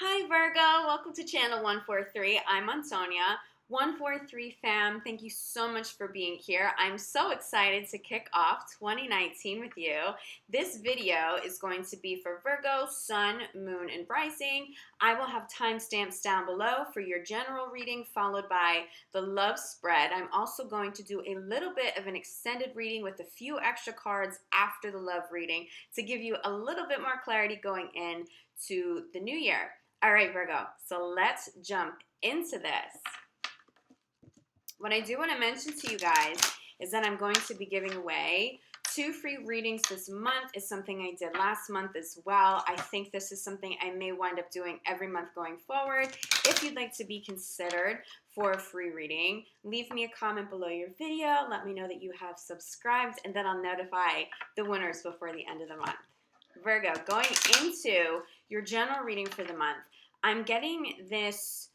Hi Virgo, welcome to channel 143. I'm Antonia. 143 fam, thank you so much for being here. I'm so excited to kick off 2019 with you. This video is going to be for Virgo, Sun, Moon, and Rising. I will have timestamps down below for your general reading, followed by the love spread. I'm also going to do a little bit of an extended reading with a few extra cards after the love reading to give you a little bit more clarity going in to the new year. All right, Virgo, so let's jump into this. What I do want to mention to you guys is that I'm going to be giving away 2 free readings this month. It's something I did last month as well. I think this is something I may wind up doing every month going forward. If you'd like to be considered for a free reading, leave me a comment below your video. Let me know that you have subscribed, and then I'll notify the winners before the end of the month. Virgo, going into your general reading for the month, I'm getting this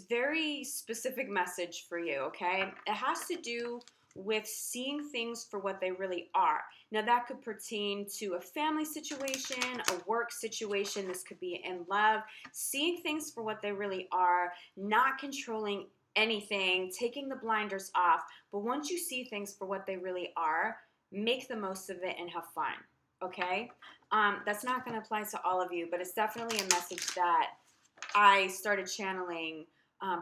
very specific message for you, okay? It has to do with seeing things for what they really are. Now, that could pertain to a family situation, a work situation. This could be in love. Seeing things for what they really are, not controlling anything, taking the blinders off. But once you see things for what they really are, make the most of it and have fun, okay? That's not going to apply to all of you, but it's definitely a message that I started channeling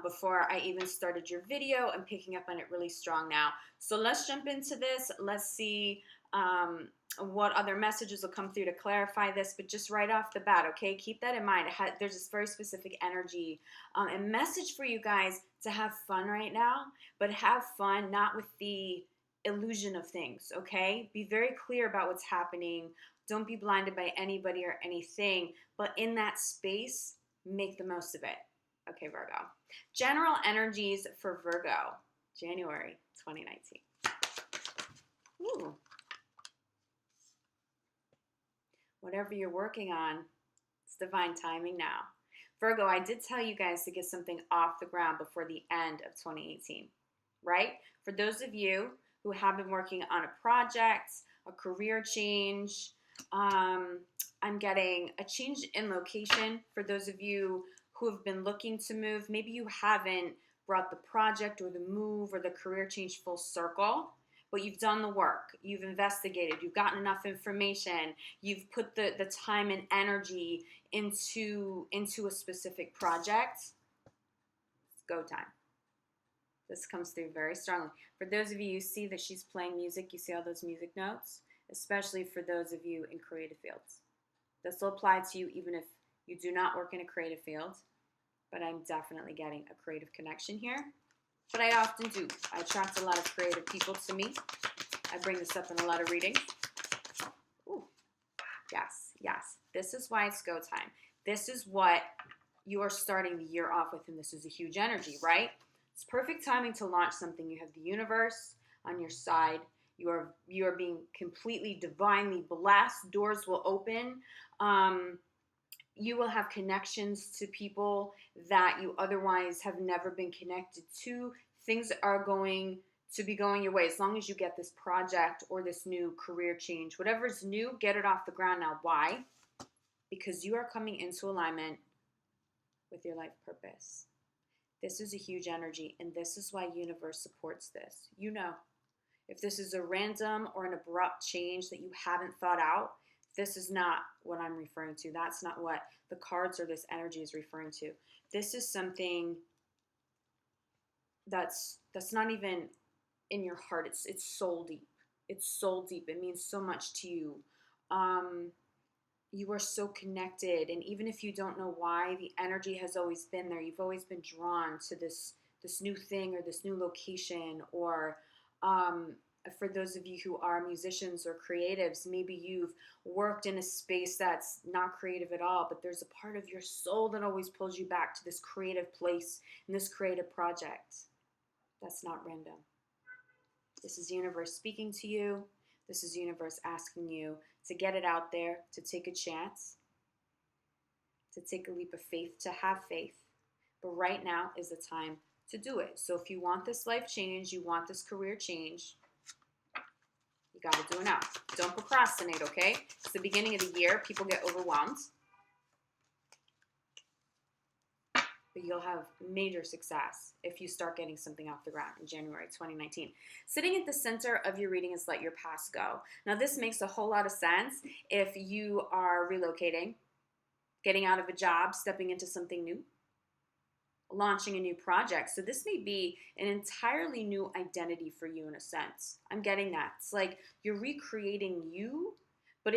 before I even started your video and picking up on it really strong now. So let's jump into this. Let's see what other messages will come through to clarify this. But just right off the bat, okay, keep that in mind. There's this very specific energy and message for you guys to have fun right now, but have fun not with the illusion of things, okay? Be very clear about what's happening. Don't be blinded by anybody or anything, but in that space, make the most of it. Okay, Virgo. General energies for Virgo, January 2019. Ooh. Whatever you're working on, it's divine timing now. Virgo, I did tell you guys to get something off the ground before the end of 2018, right? For those of you who have been working on a project, a career change, I'm getting a change in location. For those of you who have been looking to move, maybe you haven't brought the project or the move or the career change full circle, but you've done the work, you've investigated, you've gotten enough information, you've put the time and energy into a specific project. It's go time. This comes through very strongly. For those of you who see that she's playing music, you see all those music notes, especially for those of you in creative fields. This will apply to you even if you do not work in a creative field, but I'm definitely getting a creative connection here. But I often do. I attract a lot of creative people to me. I bring this up in a lot of readings. Ooh, yes, yes. This is why it's go time. This is what you are starting the year off with, and this is a huge energy, right? It's perfect timing to launch something. You have the universe on your side. You are being completely divinely blessed. Doors will open. You will have connections to people that you otherwise have never been connected to. Things are going to be going your way as long as you get this project or this new career change. Whatever's new, get it off the ground now. Why? Because you are coming into alignment with your life purpose. This is a huge energy, and this is why universe supports this. You know, if this is a random or an abrupt change that you haven't thought out, this is not what I'm referring to. That's not what the cards or this energy is referring to. This is something that's not even in your heart. It's soul deep. It's soul deep. It means so much to you. You are so connected, and even if you don't know why, the energy has always been there. You've always been drawn to this new thing or this new location, or for those of you who are musicians or creatives, maybe you've worked in a space that's not creative at all, but there's a part of your soul that always pulls you back to this creative place and this creative project. That's not random. This is universe speaking to you. This is universe asking you to get it out there, to take a chance, to take a leap of faith, to have faith. But right now is the time to do it. So if you want this life change, you want this career change, you got to do it now. Don't procrastinate, okay? It's the beginning of the year. People get overwhelmed. but you'll have major success if you start getting something off the ground in January 2019. Sitting at the center of your reading is let your past go. Now, this makes a whole lot of sense if you are relocating, getting out of a job, stepping into something new, launching a new project. So this may be an entirely new identity for you in a sense. I'm getting that. It's like you're recreating you, but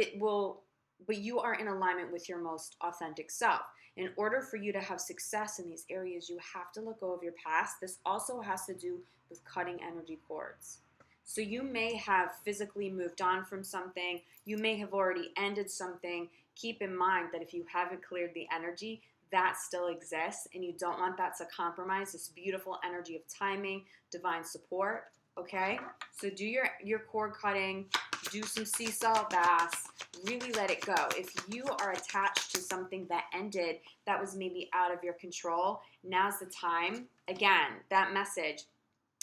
you are in alignment with your most authentic self. In order for you to have success in these areas, you have to let go of your past. This also has to do with cutting energy cords. So you may have physically moved on from something. You may have already ended something. Keep in mind that if you haven't cleared the energy, that still exists, and you don't want that to compromise this beautiful energy of timing, divine support, okay? So do your cord cutting, do some sea salt baths, really let it go. If you are attached to something that ended that was maybe out of your control, now's the time. Again, that message,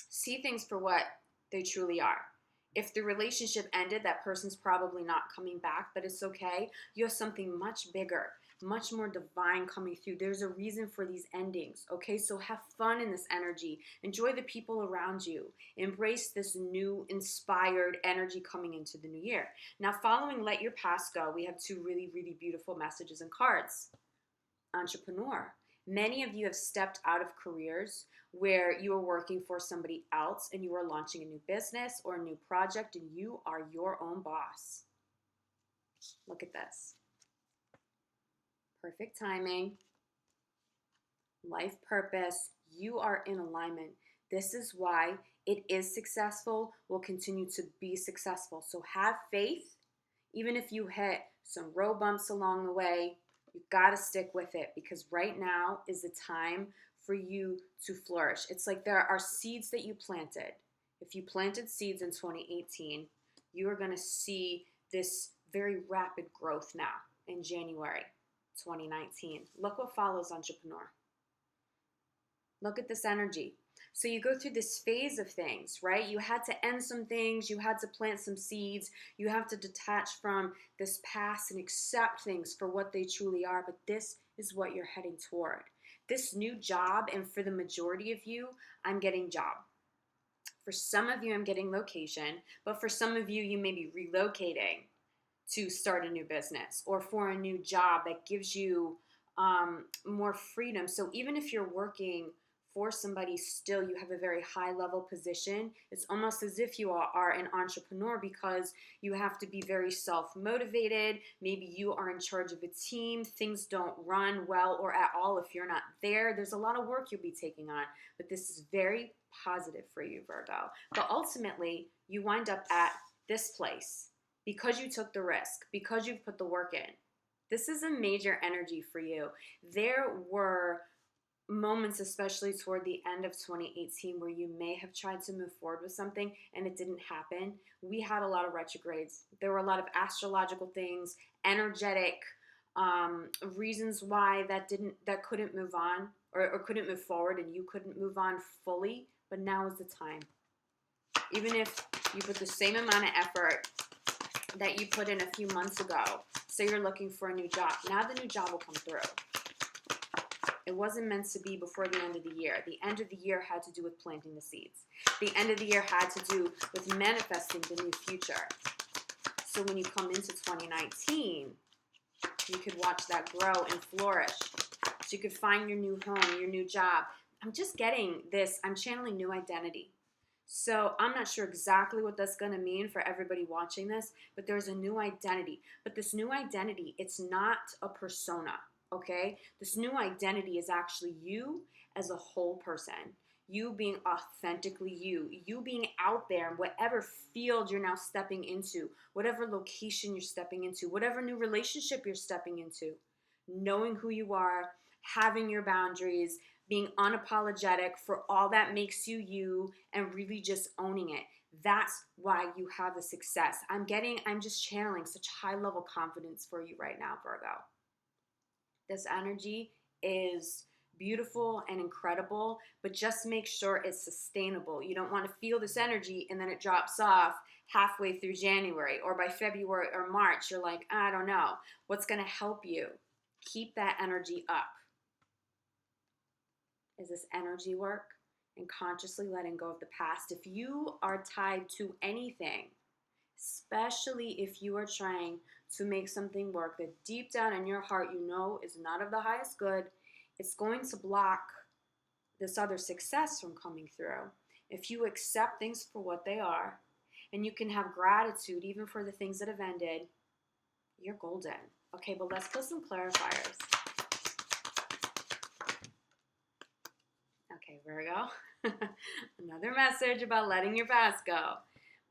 see things for what they truly are. If the relationship ended, that person's probably not coming back, but it's okay. You have something much bigger, much more divine coming through. There's a reason for these endings, okay? So have fun in this energy. Enjoy the people around you. Embrace this new inspired energy coming into the new year. Now, following Let Your Past Go, we have two really, really beautiful messages and cards. Entrepreneur. Many of you have stepped out of careers where you are working for somebody else and you are launching a new business or a new project and you are your own boss. Look at this. Perfect timing, life purpose, you are in alignment. This is why it is successful, will continue to be successful. So have faith, even if you hit some road bumps along the way, you've got to stick with it because right now is the time for you to flourish. It's like there are seeds that you planted. If you planted seeds in 2018, you are going to see this very rapid growth now in January 2019. Look what follows, entrepreneur. Look at this energy. So you go through this phase of things, right? You had to end some things. You had to plant some seeds. You have to detach from this past and accept things for what they truly are. But this is what you're heading toward. This new job, and for the majority of you, I'm getting job. For some of you, I'm getting location. But for some of you, you may be relocating to start a new business or for a new job that gives you more freedom. So even if you're working for somebody, still you have a very high level position. It's almost as if you are an entrepreneur because you have to be very self-motivated. Maybe you are in charge of a team. Things don't run well or at all if you're not there. There's a lot of work you'll be taking on, but this is very positive for you, Virgo. But ultimately, you wind up at this place because you took the risk, because you've put the work in. This is a major energy for you. There were moments, especially toward the end of 2018, where you may have tried to move forward with something and it didn't happen. We had a lot of retrogrades. There were a lot of astrological things, energetic reasons why that couldn't move on or couldn't move forward, and you couldn't move on fully. But now is the time. Even if you put the same amount of effort that you put in a few months ago, say you're looking for a new job, now the new job will come through. It wasn't meant to be before the end of the year. The end of the year had to do with planting the seeds. The end of the year had to do with manifesting the new future. So when you come into 2019, you could watch that grow and flourish. So you could find your new home, your new job. I'm just getting this. I'm channeling new identity. So I'm not sure exactly what that's going to mean for everybody watching this, but there's a new identity. But this new identity, it's not a persona. Okay, this new identity is actually you as a whole person, you being authentically you being out there in whatever field you're now stepping into, whatever location you're stepping into, whatever new relationship you're stepping into, knowing who you are, having your boundaries, being unapologetic for all that makes you you, and really just owning it. That's why you have the success. I'm just channeling such high level confidence for you right now, Virgo. This energy is beautiful and incredible, but just make sure it's sustainable. You don't want to feel this energy and then it drops off halfway through January, or by February or March, you're like, I don't know. What's going to help you? Keep that energy up. is this energy work and consciously letting go of the past. If you are tied to anything, especially if you are trying to make something work that deep down in your heart you know is not of the highest good, it's going to block this other success from coming through. If you accept things for what they are and you can have gratitude even for the things that have ended, you're golden. Okay, but let's put some clarifiers. Okay, Virgo. Another message about letting your past go.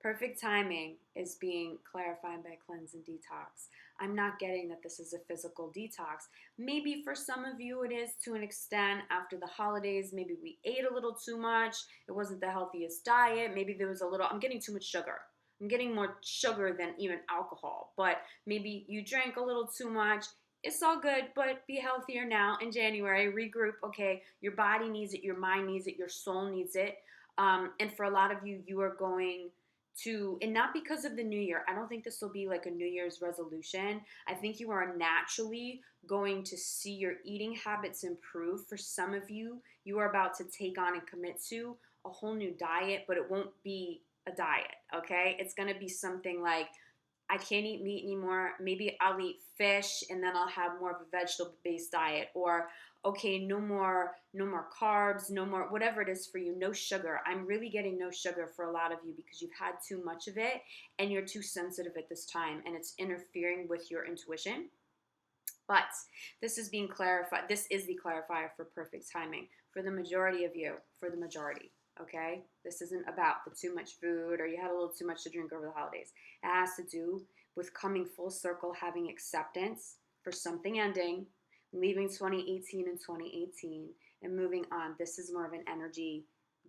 Perfect timing is being clarified by cleanse and detox. I'm not getting that this is a physical detox. Maybe for some of you it is to an extent after the holidays. Maybe we ate a little too much. It wasn't the healthiest diet. Maybe there was I'm getting too much sugar. I'm getting more sugar than even alcohol. But maybe you drank a little too much. It's all good, but be healthier now in January. Regroup, okay? Your body needs it, your mind needs it, your soul needs it. And for a lot of you, you are going to, and not because of the new year. I don't think this will be like a New Year's resolution. I think you are naturally going to see your eating habits improve. For some of you, you are about to take on and commit to a whole new diet, but it won't be a diet, okay? It's going to be something like, I can't eat meat anymore. Maybe I'll eat fish and then I'll have more of a vegetable-based diet. Or, okay, no more carbs, no more, whatever it is for you, no sugar. I'm really getting no sugar for a lot of you because you've had too much of it and you're too sensitive at this time and it's interfering with your intuition. But this is being clarified. This is the clarifier for perfect timing for the majority of you, for the majority. Okay? This isn't about the too much food or you had a little too much to drink over the holidays. It has to do with coming full circle, having acceptance for something ending, leaving 2018 and 2018 and moving on. This is more of an energy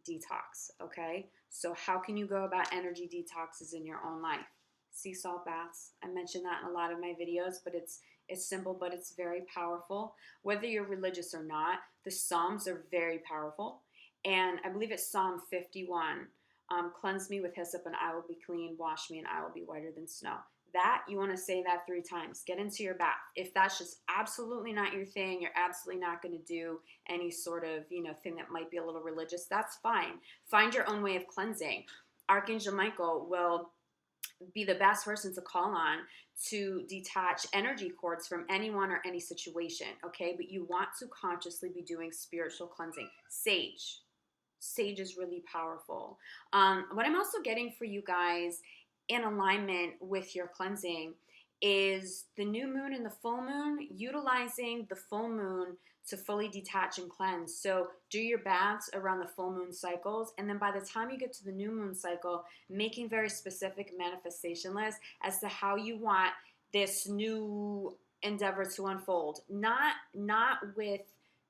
detox, okay? So how can you go about energy detoxes in your own life? Sea salt baths. I mentioned that in a lot of my videos, but it's simple, but it's very powerful. Whether you're religious or not, the Psalms are very powerful. And I believe it's Psalm 51. Cleanse me with hyssop and I will be clean. Wash me and I will be whiter than snow. That, you want to say that 3 times. Get into your bath. If that's just absolutely not your thing, you're absolutely not going to do any sort of, thing that might be a little religious, that's fine. Find your own way of cleansing. Archangel Michael will be the best person to call on to detach energy cords from anyone or any situation, okay? But you want to consciously be doing spiritual cleansing. Sage is really powerful. What I'm also getting for you guys in alignment with your cleansing is the new moon and the full moon, utilizing the full moon to fully detach and cleanse. So do your baths around the full moon cycles, and then by the time you get to the new moon cycle, making very specific manifestation lists as to how you want this new endeavor to unfold. Not with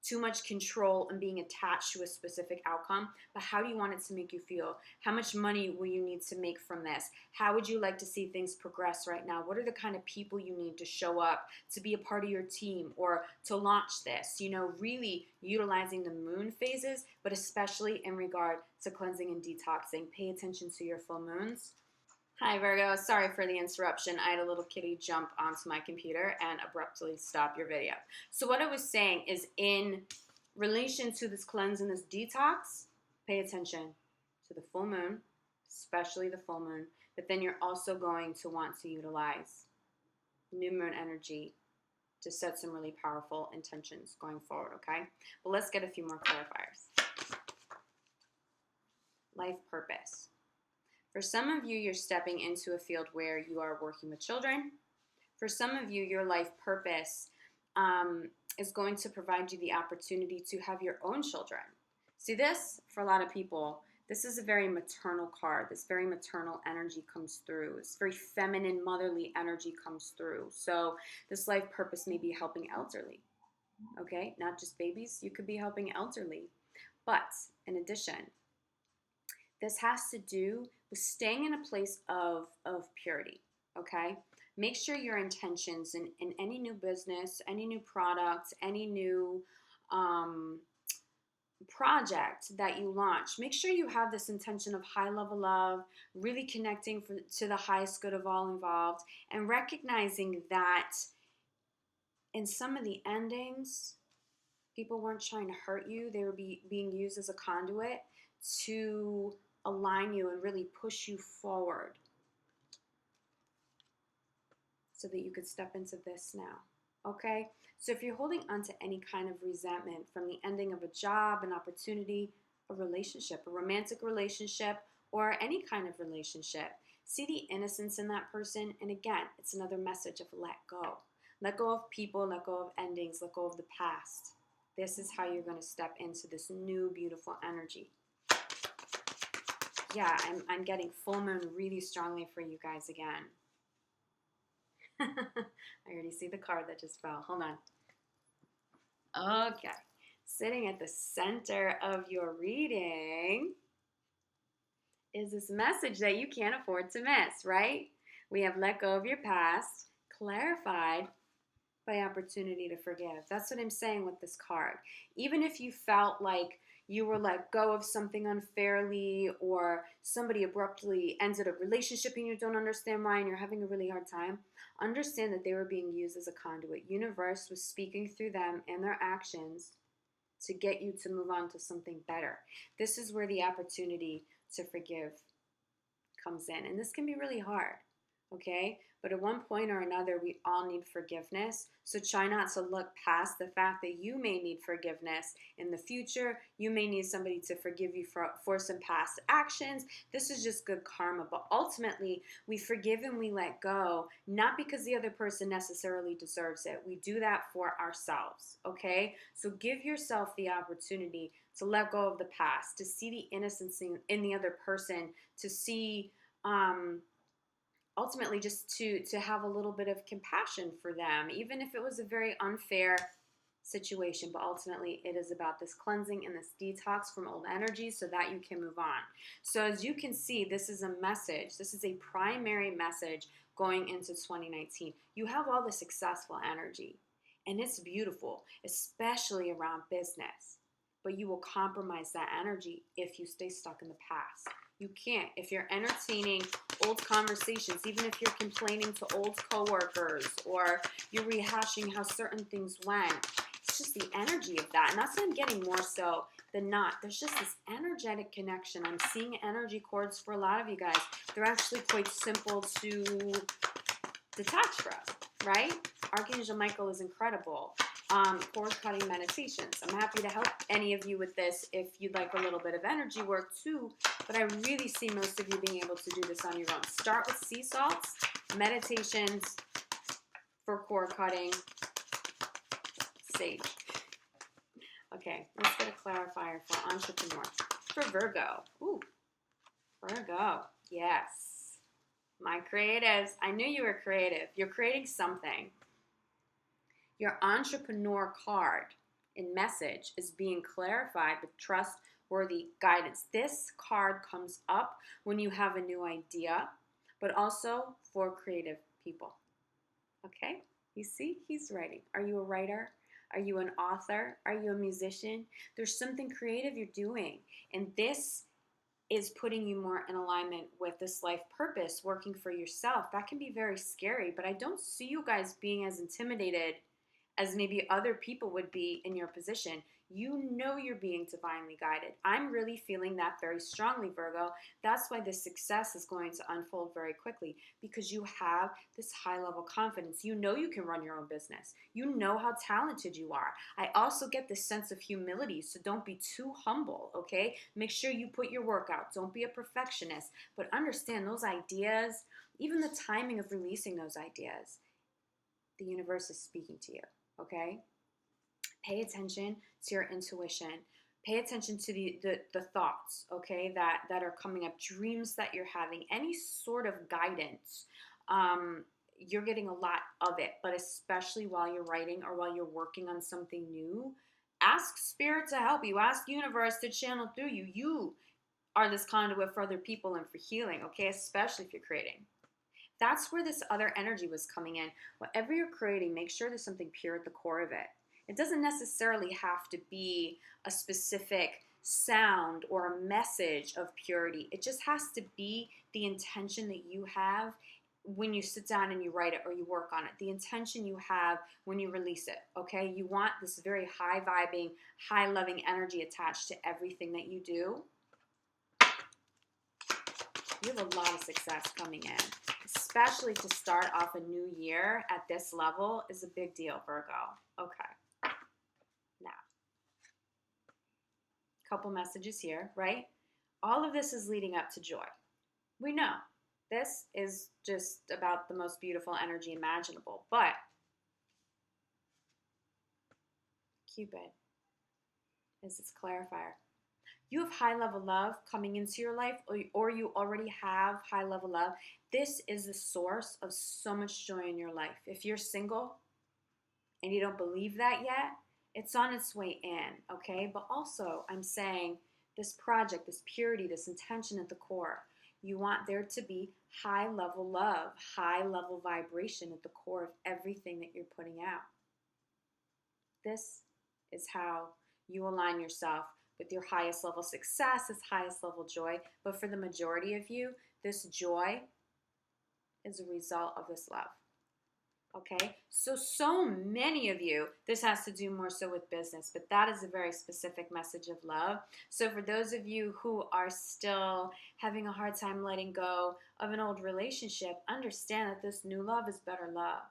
too much control and being attached to a specific outcome, but how do you want it to make you feel? How much money will you need to make from this? How would you like to see things progress right now? What are the kind of people you need to show up to be a part of your team or to launch this? Really utilizing the moon phases, but especially in regard to cleansing and detoxing. Pay attention to your full moons. Hi Virgo, sorry for the interruption. I had a little kitty jump onto my computer and abruptly stop your video. So what I was saying is in relation to this cleanse and this detox, pay attention to the full moon, especially the full moon, but then you're also going to want to utilize new moon energy to set some really powerful intentions going forward, okay? But let's get a few more clarifiers. Life purpose. For some of you, you're stepping into a field where you are working with children. For some of you, your life purpose is going to provide you the opportunity to have your own children. See this, for a lot of people, this is a very maternal card. This very maternal energy comes through. This very feminine, motherly energy comes through. So this life purpose may be helping elderly, okay? Not just babies. You could be helping elderly. But in addition, this has to do with staying in a place of purity, okay? Make sure your intentions in any new business, any new product, any new project that you launch, make sure you have this intention of high-level love, really connecting to the highest good of all involved, and recognizing that in some of the endings, People weren't trying to hurt you. They were being used as a conduit to align you and really push you forward so that you could step into this now. Okay? So if you're holding on to any kind of resentment from the ending of a job, an opportunity, a relationship, a romantic relationship, or any kind of relationship, see the innocence in that person. And again, it's another message of let go. Let go of people, let go of endings, let go of the past. This is how you're going to step into this new, beautiful energy. Yeah, I'm getting full moon really strongly for you guys again. I already see the card that just fell. Hold on. Okay. Sitting at the center of your reading is this message that you can't afford to miss, right? We have let go of your past, clarified by opportunity to forgive. That's what I'm saying with this card. Even if you felt like you were let go of something unfairly, or somebody abruptly ended a relationship and you don't understand why and you're having a really hard time, understand that they were being used as a conduit. Universe was speaking through them and their actions to get you to move on to something better. This is where the opportunity to forgive comes in. And this can be really hard, okay? But at one point or another, we all need forgiveness. So try not to look past the fact that you may need forgiveness in the future. You may need somebody to forgive you for some past actions. This is just good karma. But ultimately, we forgive and we let go, not because the other person necessarily deserves it. We do that for ourselves, okay? So give yourself the opportunity to let go of the past, to see the innocence in the other person, to see ultimately just to have a little bit of compassion for them, even if it was a very unfair situation. But ultimately, it is about this cleansing and this detox from old energies so that you can move on. So as you can see, this is a message. This is a primary message going into 2019. You have all the successful energy, and it's beautiful, especially around business. But you will compromise that energy if you stay stuck in the past. You can't. If you're entertaining old conversations, even if you're complaining to old coworkers or you're rehashing how certain things went, it's just the energy of that. And that's what I'm getting more so than not. There's just this energetic connection. I'm seeing energy cords for a lot of you guys. They're actually quite simple to detach from, right? Archangel Michael is incredible. Cord cutting meditations. I'm happy to help any of you with this if you'd like a little bit of energy work too, but I really see most of you being able to do this on your own. Start with sea salts, meditations for cord cutting, sage. Okay, let's get a clarifier for entrepreneur. For Virgo. Ooh, Virgo. Yes. My creatives. I knew you were creative. You're creating something. Your entrepreneur card in message is being clarified with trustworthy guidance. This card comes up when you have a new idea, but also for creative people. Okay? You see, he's writing. Are you a writer? Are you an author? Are you a musician? There's something creative you're doing, and this is putting you more in alignment with this life purpose, working for yourself. That can be very scary, but I don't see you guys being as intimidated as maybe other people would be in your position. You know you're being divinely guided. I'm really feeling that very strongly, Virgo. That's why this success is going to unfold very quickly, because you have this high level confidence. You know you can run your own business. You know how talented you are. I also get this sense of humility, so don't be too humble, okay? Make sure you put your work out. Don't be a perfectionist, but understand those ideas, even the timing of releasing those ideas, the universe is speaking to you. Okay? Pay attention to your intuition. Pay attention to the thoughts, okay, that are coming up, dreams that you're having, any sort of guidance. You're getting a lot of it, but especially while you're writing or while you're working on something new, ask Spirit to help you. Ask Universe to channel through you. You are this conduit for other people and for healing, okay, especially if you're creating. That's where this other energy was coming in. Whatever you're creating, make sure there's something pure at the core of it. It doesn't necessarily have to be a specific sound or a message of purity. It just has to be the intention that you have when you sit down and you write it or you work on it, the intention you have when you release it, okay? You want this very high vibing, high loving energy attached to everything that you do. You have a lot of success coming in, especially to start off a new year at this level is a big deal, Virgo. Okay. Now, couple messages here, right? All of this is leading up to joy. We know this is just about the most beautiful energy imaginable, but Cupid is its clarifier. You have high level love coming into your life, or you already have high level love. This is the source of so much joy in your life. If you're single and you don't believe that yet, it's on its way in, okay? But also, I'm saying this project, this purity, this intention at the core, you want there to be high level love, high level vibration at the core of everything that you're putting out. This is how you align yourself with your highest level success, this highest level joy. But for the majority of you, this joy is a result of this love. Okay, so many of you, this has to do more so with business, but that is a very specific message of love. So for those of you who are still having a hard time letting go of an old relationship, understand that this new love is better love.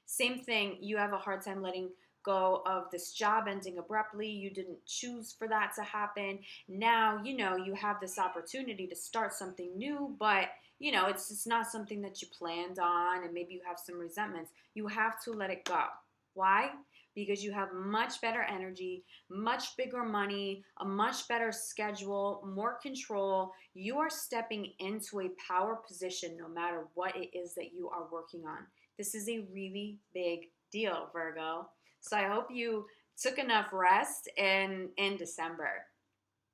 Same thing, you have a hard time letting go of this job ending abruptly. You didn't choose for that to happen. Now, you have this opportunity to start something new, but it's just not something that you planned on, and maybe you have some resentments. You have to let it go. Why? Because you have much better energy, much bigger money, a much better schedule, more control. You are stepping into a power position no matter what it is that you are working on. This is a really big deal, Virgo. So I hope you took enough rest in December.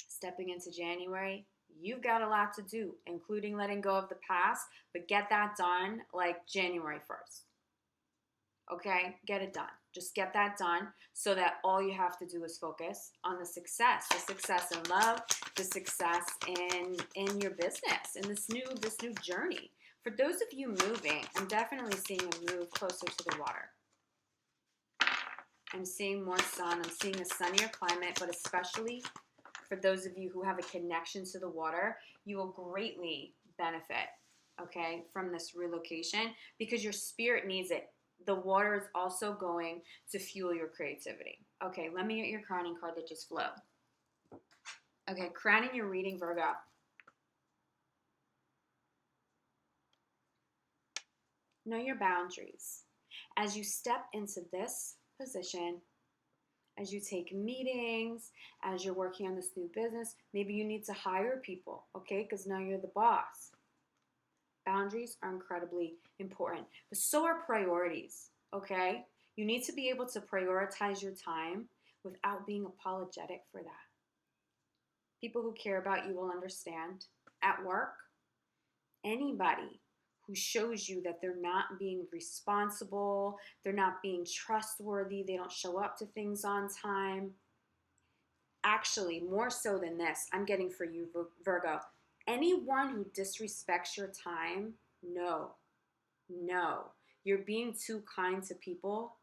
Stepping into January, you've got a lot to do, including letting go of the past, but get that done like January 1st. Okay? Get it done. Just get that done so that all you have to do is focus on the success in love, the success in your business, in this new journey. For those of you moving, I'm definitely seeing a move closer to the water. I'm seeing more sun. I'm seeing a sunnier climate, but especially for those of you who have a connection to the water, you will greatly benefit, okay, from this relocation because your spirit needs it. The water is also going to fuel your creativity. Okay, let me get your crowning card that just flew. Okay, crowning your reading, Virgo. Know your boundaries. As you step into this position, as you take meetings, as you're working on this new business, maybe you need to hire people, okay? Because now you're the boss. Boundaries are incredibly important, but so are priorities, okay? You need to be able to prioritize your time without being apologetic for that. People who care about you will understand. At work, anybody who shows you that they're not being responsible, they're not being trustworthy, they don't show up to things on time. Actually, more so than this, I'm getting for you, Virgo. Anyone who disrespects your time, no. You're being too kind to people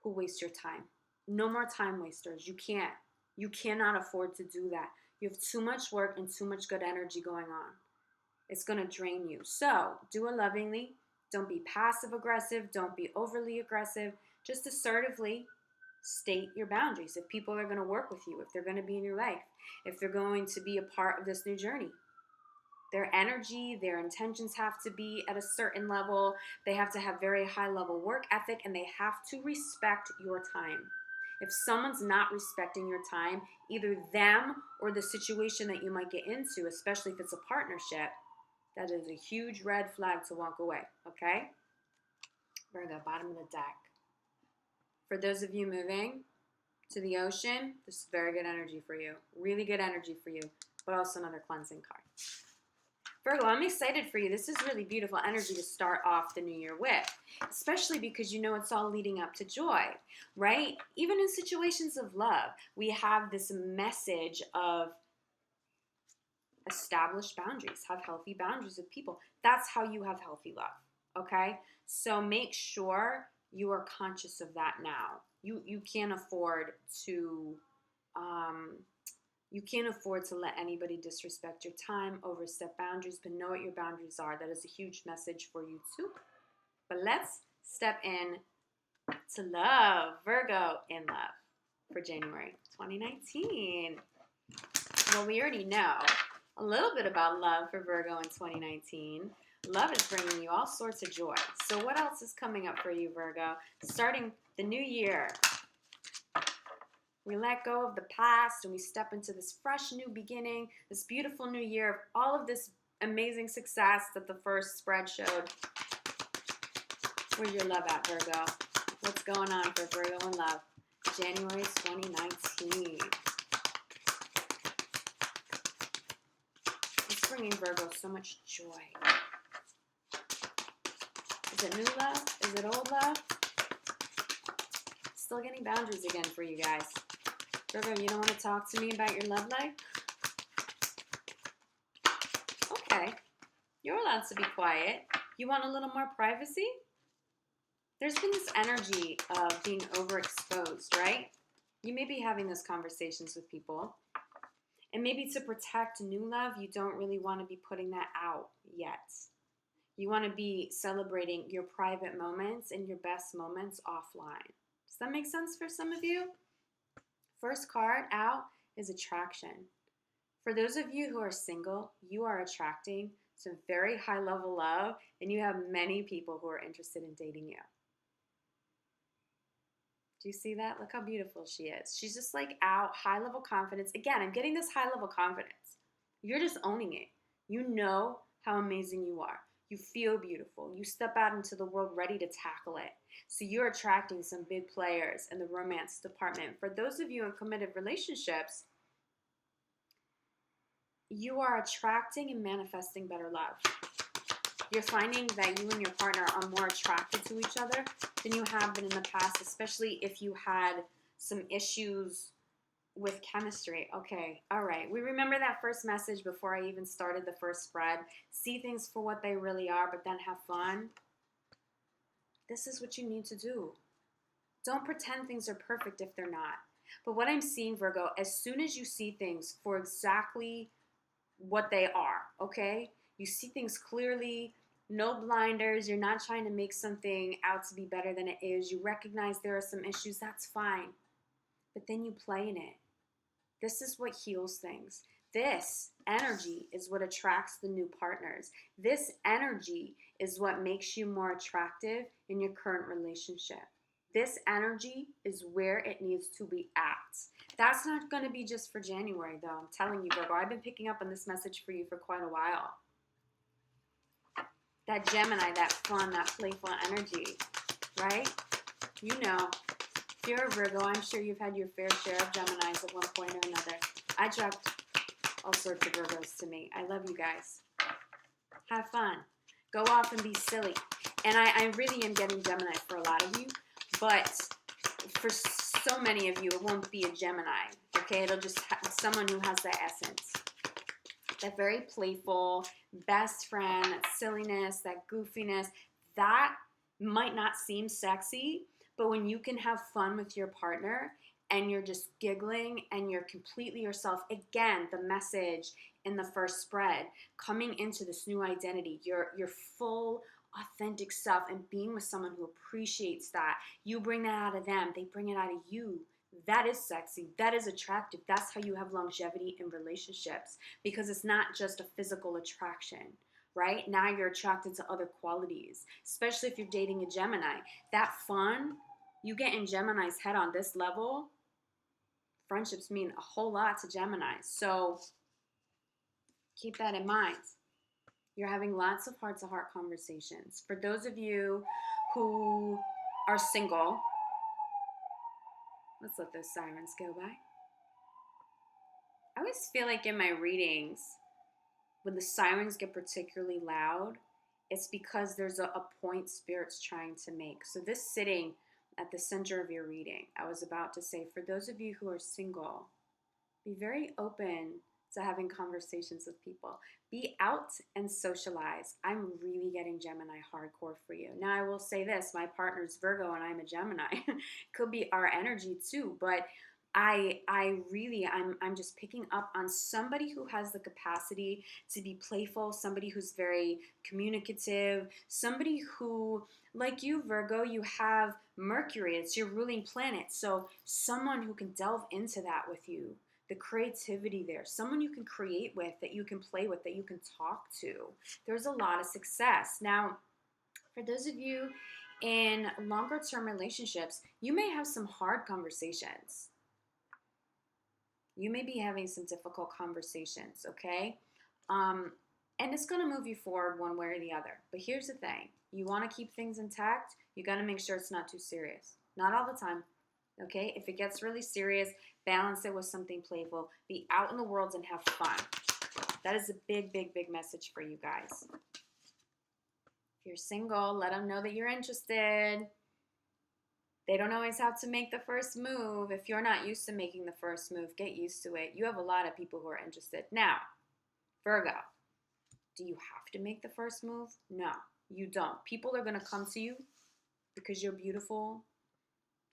who waste your time. No more time wasters. You can't. You cannot afford to do that. You have too much work and too much good energy going on. It's going to drain you. So do it lovingly. Don't be passive aggressive. Don't be overly aggressive. Just assertively state your boundaries. If people are going to work with you, if they're going to be in your life, if they're going to be a part of this new journey, their energy, their intentions have to be at a certain level. They have to have very high level work ethic, and they have to respect your time. If someone's not respecting your time, either them or the situation that you might get into, especially if it's a partnership, that is a huge red flag to walk away, okay? Virgo, bottom of the deck. For those of you moving to the ocean, this is very good energy for you. Really good energy for you, but also another cleansing card. Virgo, I'm excited for you. This is really beautiful energy to start off the new year with, especially because it's all leading up to joy, right? Even in situations of love, we have this message of establish boundaries, have healthy boundaries with people. That's how you have healthy love, okay? So make sure you are conscious of that now. You can't afford to um, you can't afford to let anybody disrespect your time, overstep boundaries, but know what your boundaries are. That is a huge message for you too. But let's step in to love, Virgo in love for January 2019. Well, we already know a little bit about love for Virgo in 2019. Love is bringing you all sorts of joy. So what else is coming up for you, Virgo? Starting the new year, we let go of the past and we step into this fresh new beginning, this beautiful new year of all of this amazing success that the first spread showed. Where's your love at, Virgo? What's going on for Virgo in love? January 2019. It's bringing Virgo so much joy. Is it new love? Is it old love? Still getting boundaries again for you guys. Virgo, you don't want to talk to me about your love life? Okay. You're allowed to be quiet. You want a little more privacy? There's been this energy of being overexposed, right? You may be having those conversations with people. And maybe to protect new love, you don't really want to be putting that out yet. You want to be celebrating your private moments and your best moments offline. Does that make sense for some of you? First card out is attraction. For those of you who are single, you are attracting some very high level love, and you have many people who are interested in dating you. Do you see that? Look how beautiful she is. She's just like out, high level confidence. Again, I'm getting this high level confidence. You're just owning it. You know how amazing you are. You feel beautiful. You step out into the world ready to tackle it. So you're attracting some big players in the romance department. For those of you in committed relationships, you are attracting and manifesting better love. You're finding that you and your partner are more attracted to each other than you have been in the past, especially if you had some issues with chemistry. Okay, all right. We remember that first message before I even started the first spread. See things for what they really are, but then have fun. This is what you need to do. Don't pretend things are perfect if they're not. But what I'm seeing, Virgo, as soon as you see things for exactly what they are, okay? You see things clearly, no blinders. You're not trying to make something out to be better than it is. You recognize there are some issues. That's fine. But then you play in it. This is what heals things. This energy is what attracts the new partners. This energy is what makes you more attractive in your current relationship. This energy is where it needs to be at. That's not going to be just for January, though. I'm telling you, Virgo, I've been picking up on this message for you for quite a while. That Gemini, that fun, that playful energy, right? You know. If you're a Virgo, I'm sure you've had your fair share of Geminis at one point or another. I attract all sorts of Virgos to me. I love you guys. Have fun. Go off and be silly. And I really am getting Gemini for a lot of you, but for so many of you, it won't be a Gemini, okay? It'll just have someone who has that essence. That very playful, best friend, that silliness, that goofiness, that might not seem sexy, but when you can have fun with your partner and you're just giggling and you're completely yourself, again, the message in the first spread, coming into this new identity, your full, authentic self and being with someone who appreciates that. You bring that out of them. They bring it out of you. That is sexy. That is attractive. That's how you have longevity in relationships, because it's not just a physical attraction. Right? Now you're attracted to other qualities, especially if you're dating a Gemini. That fun you get in Gemini's head on this level, friendships mean a whole lot to Gemini. So keep that in mind. You're having lots of heart-to-heart conversations. For those of you who are single, let's let those sirens go by. I always feel like in my readings, when the sirens get particularly loud, it's because there's a point Spirit's trying to make. So this sitting at the center of your reading, I was about to say, for those of you who are single, be very open to having conversations with people. Be out and socialize. I'm really getting Gemini hardcore for you. Now, I will say this, my partner's Virgo and I'm a Gemini. Could be our energy too, but I'm just picking up on somebody who has the capacity to be playful, somebody who's very communicative, somebody who, like you, Virgo, you have Mercury, it's your ruling planet. So someone who can delve into that with you, the creativity there, someone you can create with, that you can play with, that you can talk to. There's a lot of success. Now, for those of you in longer term relationships, you may have some hard conversations. You may be having some difficult conversations, okay? And it's going to move you forward one way or the other. But here's the thing. You want to keep things intact, you got to make sure it's not too serious. Not all the time, okay? If it gets really serious, balance it with something playful. Be out in the world and have fun. That is a big, big, big message for you guys. If you're single, let them know that you're interested. They don't always have to make the first move. If you're not used to making the first move, get used to it. You have a lot of people who are interested. Now, Virgo, do you have to make the first move? No, you don't. People are going to come to you because you're beautiful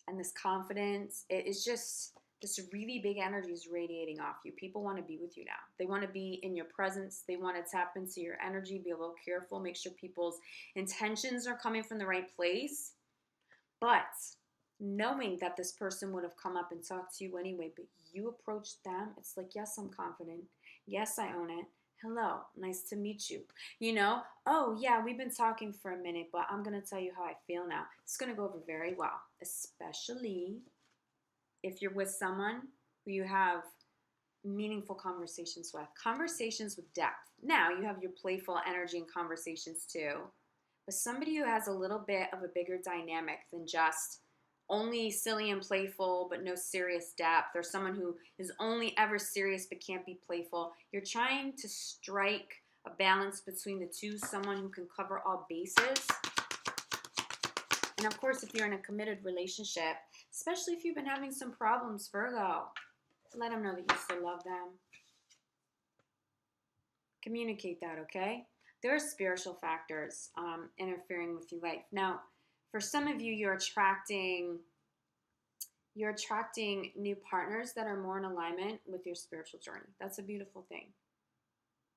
and this confidence. It's just this really big energy is radiating off you. People want to be with you now. They want to be in your presence. They want to tap into your energy. Be a little careful. Make sure people's intentions are coming from the right place. But knowing that this person would have come up and talked to you anyway, but you approached them, it's like, yes, I'm confident. Yes, I own it. Hello, nice to meet you. You know, oh yeah, we've been talking for a minute, but I'm going to tell you how I feel now. It's going to go over very well, especially if you're with someone who you have meaningful conversations with depth. Now, you have your playful energy in conversations too, but somebody who has a little bit of a bigger dynamic than just only silly and playful but no serious depth, or someone who is only ever serious but can't be playful. You're trying to strike a balance between the two, someone who can cover all bases. And of course, if you're in a committed relationship, especially if you've been having some problems, Virgo, let them know that you still love them. Communicate that, okay? There are spiritual factors interfering with your life. Now, for some of you, you're attracting new partners that are more in alignment with your spiritual journey. That's a beautiful thing.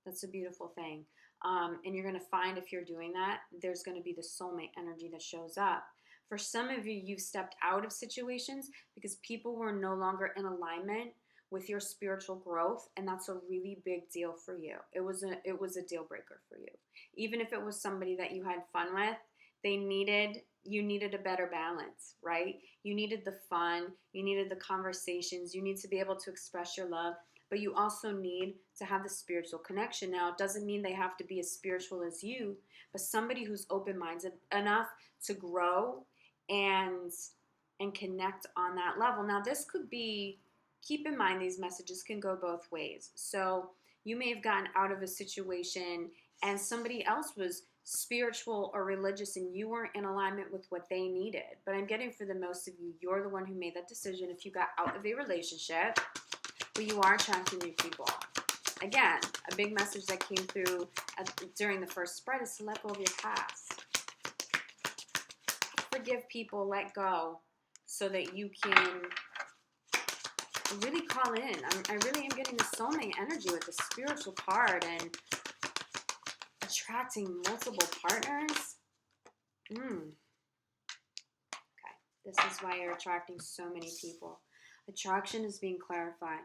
That's a beautiful thing. And you're going to find, if you're doing that, there's going to be the soulmate energy that shows up. For some of you, you've stepped out of situations because people were no longer in alignment with your spiritual growth, and that's a really big deal for you. It was a deal breaker for you. Even if it was somebody that you had fun with, you needed a better balance, right? You needed the fun, you needed the conversations, you need to be able to express your love, but you also need to have the spiritual connection. Now, it doesn't mean they have to be as spiritual as you, but somebody who's open-minded enough to grow and connect on that level. Now, this could be, keep in mind, these messages can go both ways. So you may have gotten out of a situation and somebody else was spiritual or religious and you weren't in alignment with what they needed. But I'm getting, for the most of you, you're the one who made that decision. If you got out of a relationship, but you are attracting new people. Again, a big message that came through during the first spread is to let go of your past. Forgive people, let go, so that you can really call in. I really am getting the soulmate energy with the spiritual card and attracting multiple partners. Okay, this is why you're attracting so many people. Attraction is being clarified.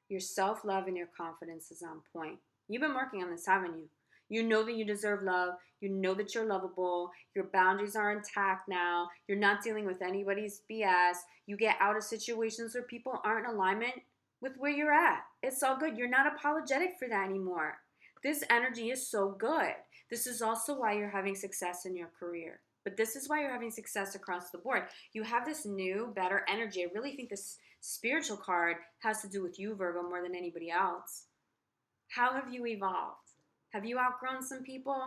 Your self-love and your confidence is on point. You've been working on this, haven't you? You know that you deserve love. You know that you're lovable. Your boundaries are intact now. You're not dealing with anybody's BS. You get out of situations where people aren't in alignment with where you're at. It's all good. You're not apologetic for that anymore. This energy is so good. This is also why you're having success in your career. But this is why you're having success across the board. You have this new, better energy. I really think this spiritual card has to do with you, Virgo, more than anybody else. How have you evolved? Have you outgrown some people?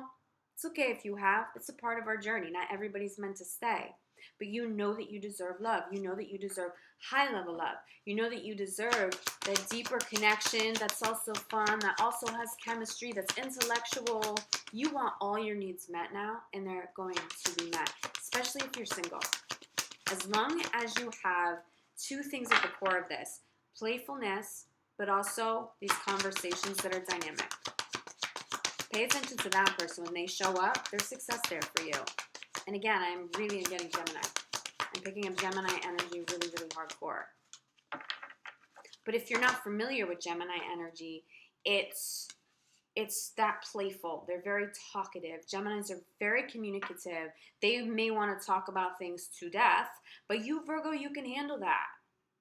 It's okay if you have. It's a part of our journey. Not everybody's meant to stay. But you know that you deserve love. You know that you deserve high level love. You know that you deserve that deeper connection that's also fun, that also has chemistry, that's intellectual. You want all your needs met now, and they're going to be met, especially if you're single. As long as you have two things at the core of this, playfulness, but also these conversations that are dynamic. Pay attention to that person. When they show up, there's success there for you. And again, I'm really getting Gemini. I'm picking up Gemini energy really, really hardcore. But if you're not familiar with Gemini energy, it's that playful. They're very talkative. Geminis are very communicative. They may want to talk about things to death, but you, Virgo, you can handle that.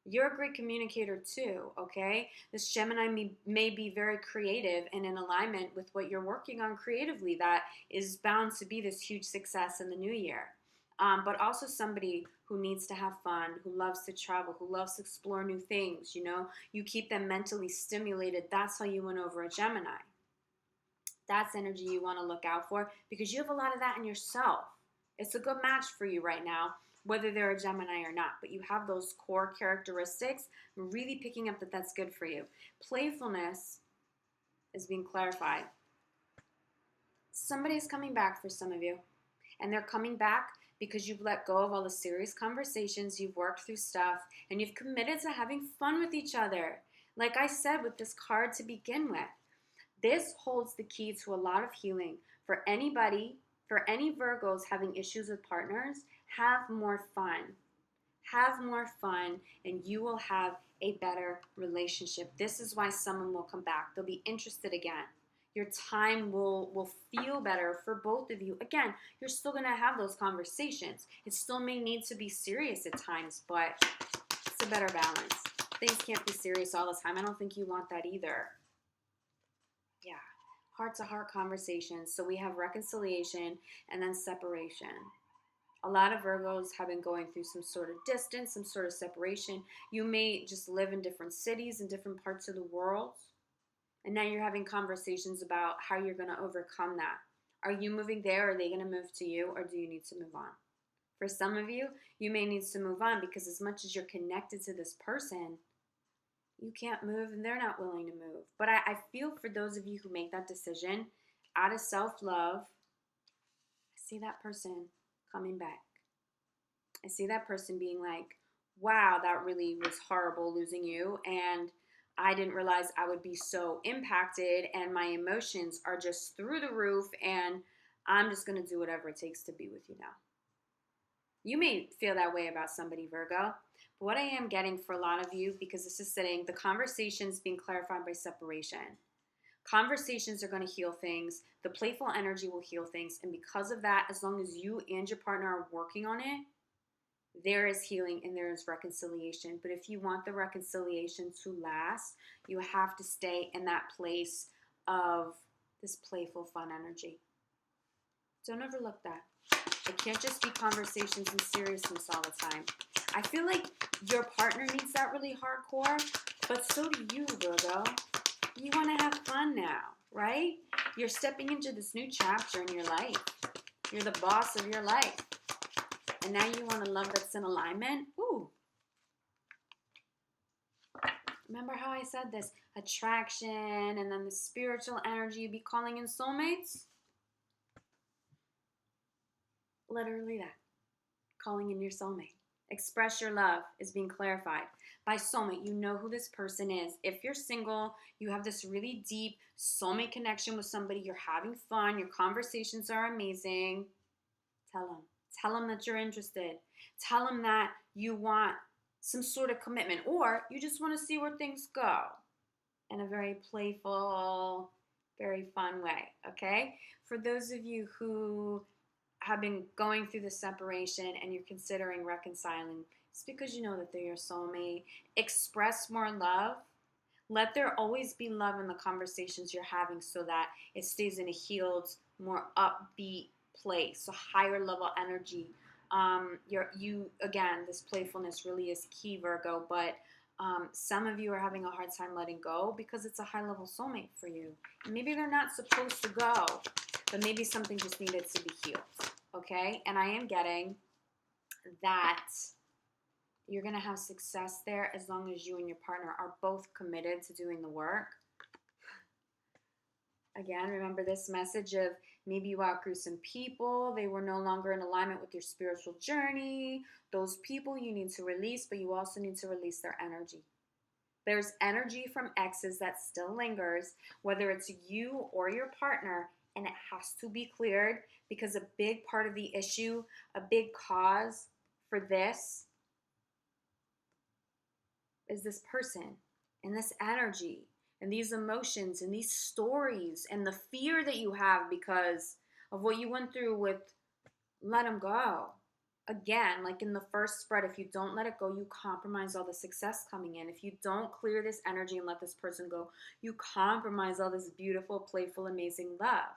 You're a great communicator too, okay? This Gemini may be very creative and in alignment with what you're working on creatively. That is bound to be this huge success in the new year. But also somebody who needs to have fun, who loves to travel, who loves to explore new things, you know? You keep them mentally stimulated. That's how you win over a Gemini. That's energy you want to look out for because you have a lot of that in yourself. It's a good match for you right now, whether they're a Gemini or not, but you have those core characteristics. I'm really picking up that that's good for you. Playfulness is being clarified. Somebody's coming back for some of you, and they're coming back because you've let go of all the serious conversations, you've worked through stuff, and you've committed to having fun with each other. Like I said with this card to begin with, this holds the key to a lot of healing. For anybody, for any Virgos having issues with partners, have more fun. Have more fun, and you will have a better relationship. This is why someone will come back. They'll be interested again. Your time will feel better for both of you. Again, you're still going to have those conversations. It still may need to be serious at times, but it's a better balance. Things can't be serious all the time. I don't think you want that either. Yeah, heart-to-heart conversations. So we have reconciliation and then separation. A lot of Virgos have been going through some sort of distance, some sort of separation. You may just live in different cities in different parts of the world. And now you're having conversations about how you're going to overcome that. Are you moving there? Are they going to move to you? Or do you need to move on? For some of you, you may need to move on because as much as you're connected to this person, you can't move and they're not willing to move. But I feel for those of you who make that decision out of self-love, I see that person coming back. I see that person being like, wow, that really was horrible losing you. And I didn't realize I would be so impacted and my emotions are just through the roof and I'm just going to do whatever it takes to be with you now. You may feel that way about somebody, Virgo. But what I am getting for a lot of you, because this is sitting, the conversations being clarified by separation. Conversations are going to heal things. The playful energy will heal things. And because of that, as long as you and your partner are working on it, there is healing and there is reconciliation. But if you want the reconciliation to last, you have to stay in that place of this playful, fun energy. Don't overlook that. It can't just be conversations and seriousness all the time. I feel like your partner needs that really hardcore, but so do you, Virgo. You want to have fun now, right? You're stepping into this new chapter in your life. You're the boss of your life. And now you want a love that's in alignment? Ooh. Remember how I said this? Attraction and then the spiritual energy, you be calling in soulmates? Literally that. Calling in your soulmate. Express your love is being clarified. By soulmate, you know who this person is. If you're single, you have this really deep soulmate connection with somebody. You're having fun. Your conversations are amazing. Tell them. Tell them that you're interested. Tell them that you want some sort of commitment or you just want to see where things go in a very playful, very fun way, okay? For those of you who have been going through the separation and you're considering reconciling, it's because you know that they're your soulmate. Express more love. Let there always be love in the conversations you're having so that it stays in a healed, more upbeat place, so higher level energy. Again, this playfulness really is key, Virgo, but some of you are having a hard time letting go because it's a high level soulmate for you. And maybe they're not supposed to go, but maybe something just needed to be healed, okay? And I am getting that you're going to have success there as long as you and your partner are both committed to doing the work. Again, remember this message of maybe you outgrew some people. They were no longer in alignment with your spiritual journey. Those people you need to release, but you also need to release their energy. There's energy from exes that still lingers, whether it's you or your partner, and it has to be cleared because a big part of the issue, a big cause for this is this person and this energy and these emotions and these stories and the fear that you have because of what you went through with let them go. Again, like in the first spread, if you don't let it go, you compromise all the success coming in. If you don't clear this energy and let this person go, you compromise all this beautiful, playful, amazing love.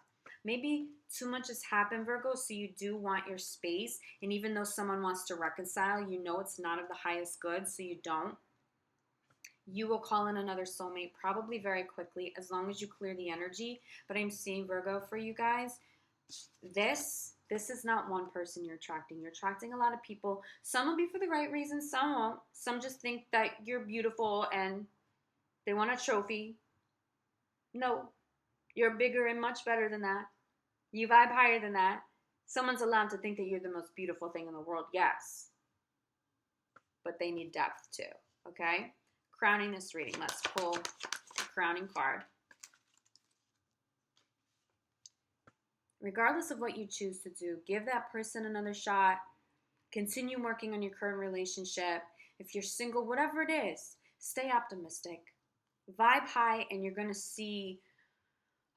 Maybe too much has happened, Virgo, so you do want your space. And even though someone wants to reconcile, you know it's not of the highest good, so you don't. You will call in another soulmate probably very quickly as long as you clear the energy. But I'm seeing, Virgo, for you guys, this is not one person you're attracting. You're attracting a lot of people. Some will be for the right reasons, some won't. Some just think that you're beautiful and they want a trophy. No, you're bigger and much better than that. You vibe higher than that. Someone's allowed to think that you're the most beautiful thing in the world, yes. But they need depth too, okay? Crowning this reading. Let's pull the crowning card. Regardless of what you choose to do, give that person another shot. Continue working on your current relationship. If you're single, whatever it is, stay optimistic. Vibe high and you're going to see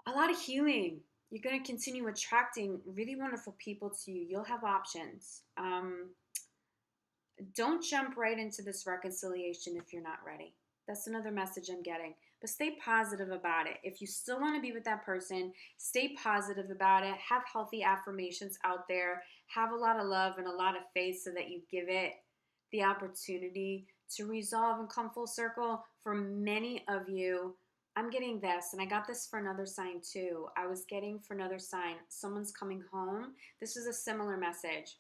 a lot of healing. You're going to continue attracting really wonderful people to you. You'll have options. Don't jump right into this reconciliation if you're not ready. That's another message I'm getting. But stay positive about it. If you still want to be with that person, stay positive about it. Have healthy affirmations out there. Have a lot of love and a lot of faith so that you give it the opportunity to resolve and come full circle. For many of you, I'm getting this, and I got this for another sign too. I was getting for another sign, someone's coming home. This is a similar message,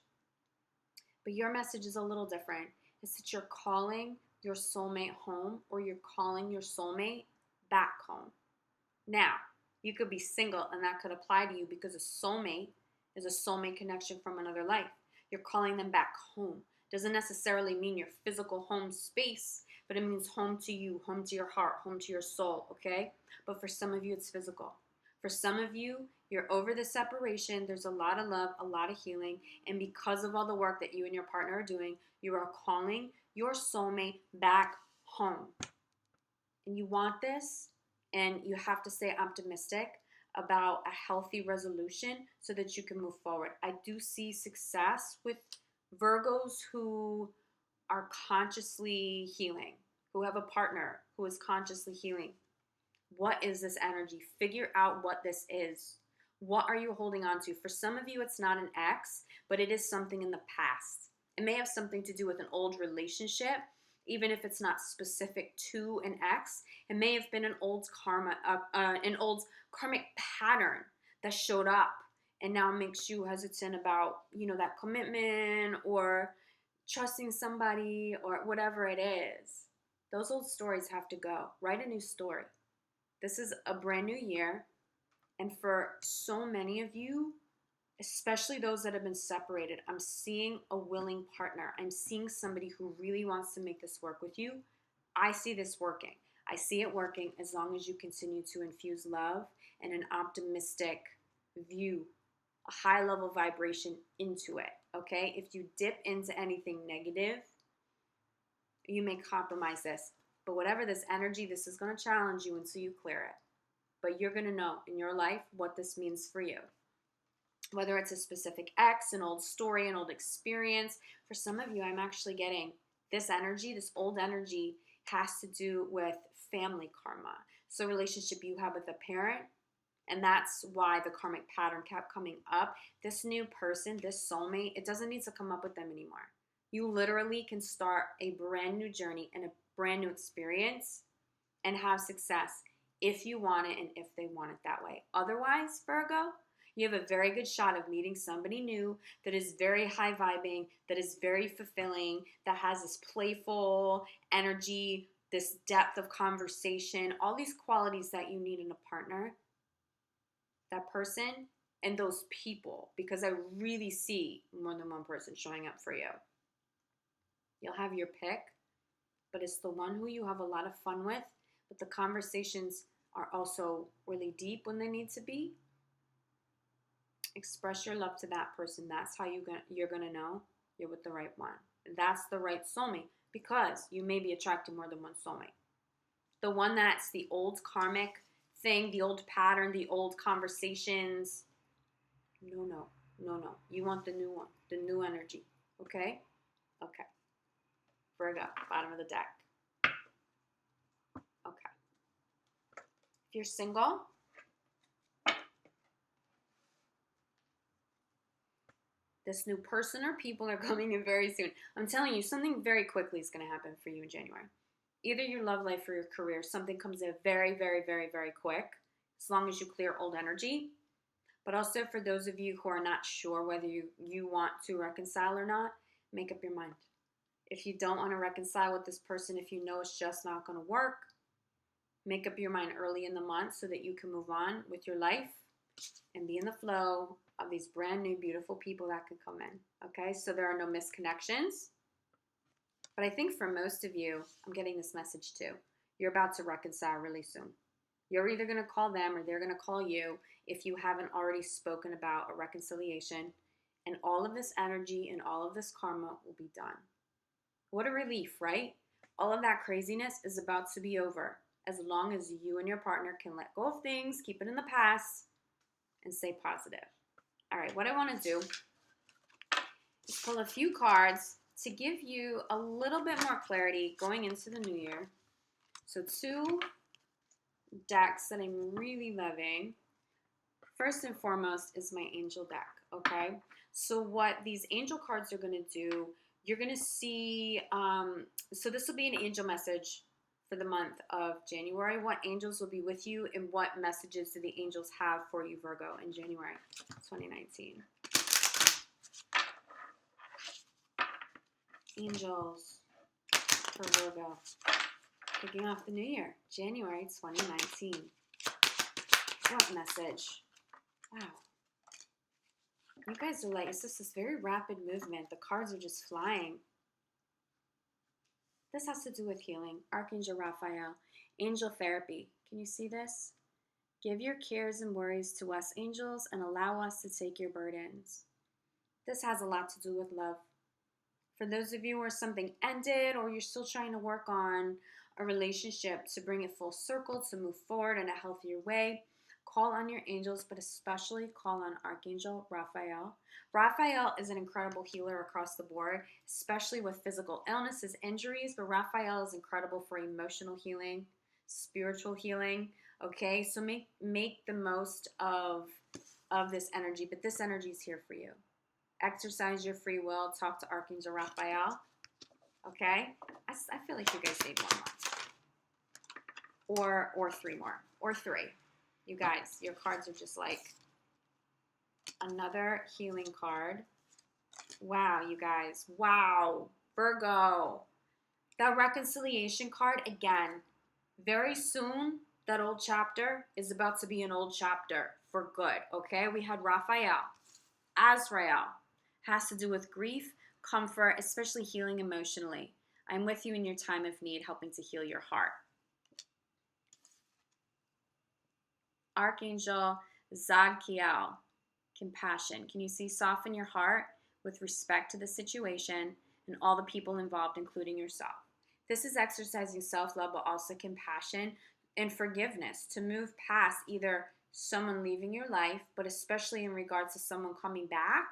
but your message is a little different. It's that you're calling your soulmate home, or you're calling your soulmate back home. Now, you could be single, and that could apply to you because a soulmate is a soulmate connection from another life. You're calling them back home. Doesn't necessarily mean your physical home space, but it means home to you, home to your heart, home to your soul, okay? But for some of you, it's physical. For some of you, you're over the separation. There's a lot of love, a lot of healing. And because of all the work that you and your partner are doing, you are calling your soulmate back home. And you want this, and you have to stay optimistic about a healthy resolution so that you can move forward. I do see success with Virgos who are consciously healing, who have a partner who is consciously healing. What is this energy? Figure out what this is. What are you holding on to? For some of you, it's not an ex, but it is something in the past. It may have something to do with an old relationship, even if it's not specific to an ex. It may have been an old karmic pattern that showed up and now makes you hesitant about, that commitment or trusting somebody or whatever it is. Those old stories have to go. Write a new story. This is a brand new year. And for so many of you, especially those that have been separated, I'm seeing a willing partner. I'm seeing somebody who really wants to make this work with you. I see this working. I see it working as long as you continue to infuse love and an optimistic view, a high level vibration into it, okay? If you dip into anything negative, you may compromise this. But whatever this energy, this is going to challenge you until you clear it. But you're going to know in your life what this means for you. Whether it's a specific ex, an old story, an old experience. For some of you, I'm actually getting this energy, this old energy has to do with family karma. So relationship you have with a parent, and that's why the karmic pattern kept coming up. This new person, this soulmate, it doesn't need to come up with them anymore. You literally can start a brand new journey and a brand new experience and have success if you want it and if they want it that way. Otherwise, Virgo, You have a very good shot of meeting somebody new that is very high vibing, that is very fulfilling, that has this playful energy, this depth of conversation, all these qualities that you need in a partner. That person and those people, because I really see more than one person showing up for you. You'll have your pick, but it's the one who you have a lot of fun with, but the conversations are also really deep when they need to be. Express your love to that person. That's how you're going to know you're with the right one. That's the right soulmate, because you may be attracted to more than one soulmate. The one that's the old karmic thing, the old pattern, the old conversations. No. You want the new one, the new energy. Okay? Okay. Virgo, bottom of the deck. Okay. If you're single, this new person or people are coming in very soon. I'm telling you, something very quickly is going to happen for you in January. Either your love life or your career, something comes in very, very, very, very quick, as long as you clear old energy. But also for those of you who are not sure whether you want to reconcile or not, make up your mind. If you don't want to reconcile with this person, if you know it's just not going to work, make up your mind early in the month so that you can move on with your life and be in the flow of these brand new, beautiful people that could come in. Okay, so there are no misconnections. But I think for most of you, I'm getting this message too. You're about to reconcile really soon. You're either going to call them or they're going to call you if you haven't already spoken about a reconciliation. And all of this energy and all of this karma will be done. What a relief, right? All of that craziness is about to be over, as long as you and your partner can let go of things, keep it in the past, and stay positive. All right, what I want to do is pull a few cards to give you a little bit more clarity going into the new year. So 2 decks that I'm really loving. First and foremost is my angel deck, okay? So what these angel cards are going to do, you're going to see, so this will be an angel message for the month of January. What angels will be with you and what messages do the angels have for you, Virgo, in January 2019. Angels for Virgo, kicking off the new year, January 2019. What message? Wow. You guys are like, it's just this very rapid movement. The cards are just flying. This has to do with healing. Archangel Raphael. Angel therapy. Can you see this? Give your cares and worries to us, angels, and allow us to take your burdens. This has a lot to do with love. For those of you where something ended or you're still trying to work on a relationship to bring it full circle, to move forward in a healthier way, call on your angels, but especially call on Archangel Raphael. Raphael is an incredible healer across the board, especially with physical illnesses, injuries, but Raphael is incredible for emotional healing, spiritual healing, okay? So make the most of this energy, but this energy is here for you. Exercise your free will. Talk to Archangel Raphael, okay? I feel like you guys need one more. Or 3 more. Or 3. You guys, your cards are just like another healing card. Wow, you guys. Wow. Virgo. That reconciliation card, again, very soon, that old chapter is about to be an old chapter for good, okay? We had Raphael. Azrael has to do with grief, comfort, especially healing emotionally. I'm with you in your time of need, helping to heal your heart. Archangel Zadkiel, compassion. Can you see soften your heart with respect to the situation and all the people involved, including yourself? This is exercising self-love, but also compassion and forgiveness to move past either someone leaving your life, but especially in regards to someone coming back.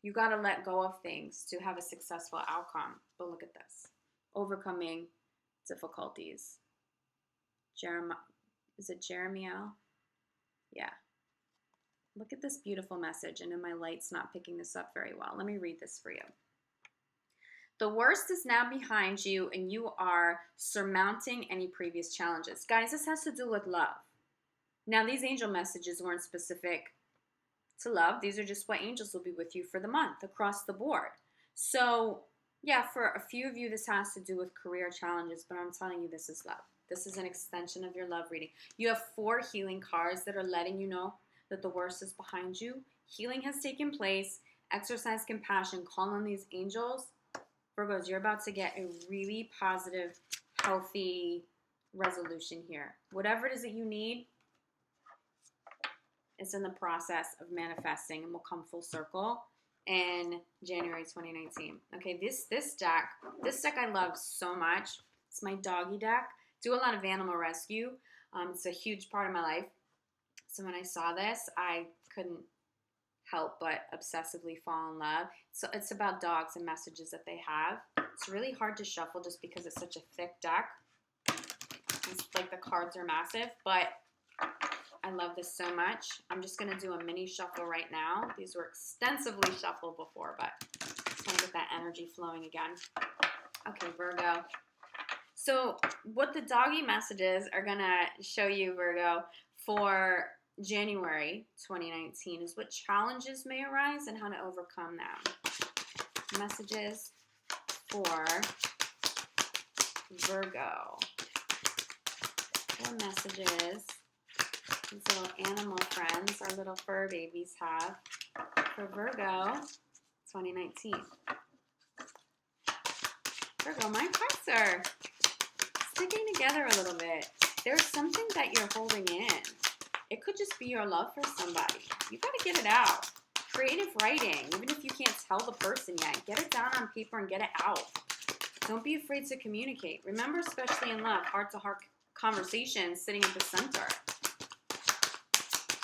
You got to let go of things to have a successful outcome. But look at this. Overcoming difficulties. Is it Jeremiel? Yeah. Look at this beautiful message. And my light's not picking this up very well. Let me read this for you. The worst is now behind you, and you are surmounting any previous challenges. Guys, this has to do with love. Now, these angel messages weren't specific to love. These are just what angels will be with you for the month across the board. So, yeah, for a few of you, this has to do with career challenges, but I'm telling you, this is love. This is an extension of your love reading. You have 4 healing cards that are letting you know that the worst is behind you. Healing has taken place. Exercise compassion. Call on these angels. Virgos, you're about to get a really positive, healthy resolution here. Whatever it is that you need, it's in the process of manifesting and will come full circle in January 2019. Okay, this deck I love so much. It's my doggy deck. Do a lot of animal rescue. It's a huge part of my life. So when I saw this, I couldn't help but obsessively fall in love. So it's about dogs and messages that they have. It's really hard to shuffle just because it's such a thick deck. It's like the cards are massive, but I love this so much. I'm just going to do a mini shuffle right now. These were extensively shuffled before, but I just want to get that energy flowing again. Okay, Virgo. So what the doggy messages are going to show you, Virgo, for January 2019 is what challenges may arise and how to overcome them. Messages for Virgo. What messages these little animal friends, our little fur babies, have for Virgo 2019? Virgo, my cards are sticking together a little bit. There's something that you're holding in. It could just be your love for somebody. You got to get it out. Creative writing, even if you can't tell the person yet, get it down on paper and get it out. Don't be afraid to communicate. Remember, especially in love, heart-to-heart conversations sitting at the center.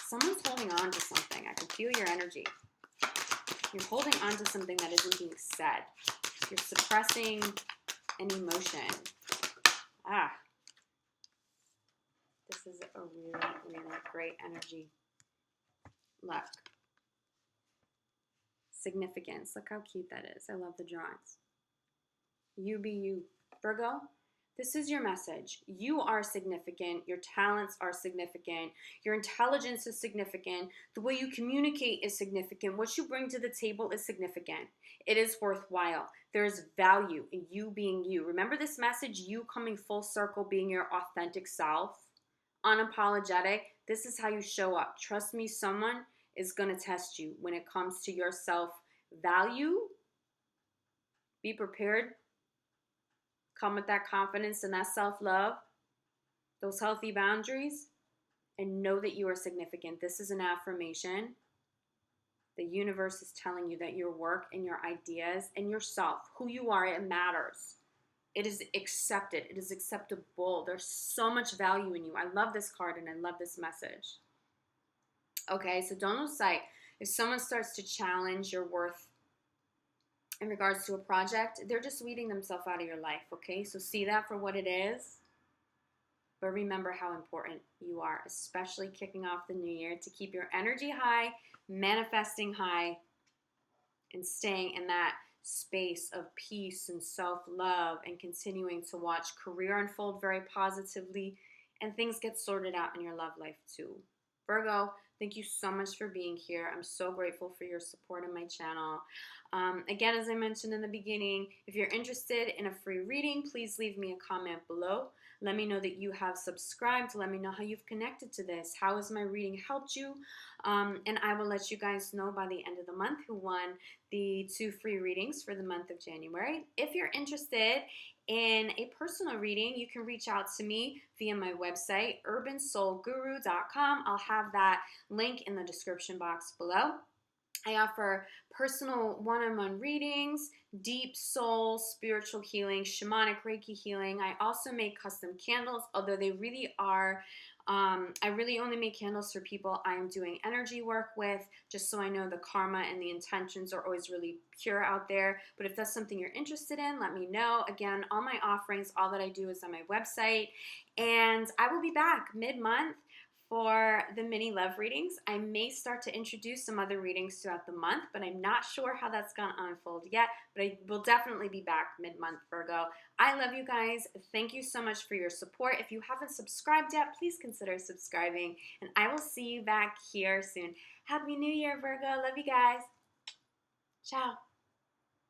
Someone's holding on to something. I can feel your energy. You're holding on to something that isn't being said. You're suppressing an emotion. This is a really, really great energy. Look. Significance. Look how cute that is. I love the drawings. You be you. Virgo, this is your message. You are significant. Your talents are significant. Your intelligence is significant. The way you communicate is significant. What you bring to the table is significant. It is worthwhile. There is value in you being you. Remember this message, you coming full circle, being your authentic self, unapologetic. This is how you show up. Trust me, someone is going to test you when it comes to your self-value. Be prepared. Come with that confidence and that self-love, those healthy boundaries, and know that you are significant. This is an affirmation. The universe is telling you that your work and your ideas and yourself, who you are, it matters. It is accepted. It is acceptable. There's so much value in you. I love this card and I love this message. Okay, so don't lose sight. If someone starts to challenge your worth in regards to a project, they're just weeding themselves out of your life, okay? So see that for what it is. But remember how important you are, especially kicking off the new year, to keep your energy high, manifesting high, and staying in that space of peace and self-love and continuing to watch career unfold very positively and things get sorted out in your love life too. Virgo, thank you so much for being here. I'm so grateful for your support on my channel. Again, as I mentioned in the beginning, if you're interested in a free reading, please leave me a comment below. Let me know that you have subscribed. Let me know how you've connected to this. How has my reading helped you? And I will let you guys know by the end of the month who won the 2 free readings for the month of January. If you're interested in a personal reading, you can reach out to me via my website, urbansoulguru.com. I'll have that link in the description box below. I offer personal one-on-one readings, deep soul, spiritual healing, shamanic Reiki healing. I also make custom candles, although they really are, I really only make candles for people I am doing energy work with, just so I know the karma and the intentions are always really pure out there. But if that's something you're interested in, let me know. Again, all my offerings, all that I do is on my website. And I will be back mid-month for the mini love readings. I may start to introduce some other readings throughout the month, but I'm not sure how that's going to unfold yet. But I will definitely be back mid-month, Virgo. I love you guys. Thank you so much for your support. If you haven't subscribed yet, please consider subscribing, and I will see you back here soon. Happy New Year, Virgo. Love you guys. Ciao.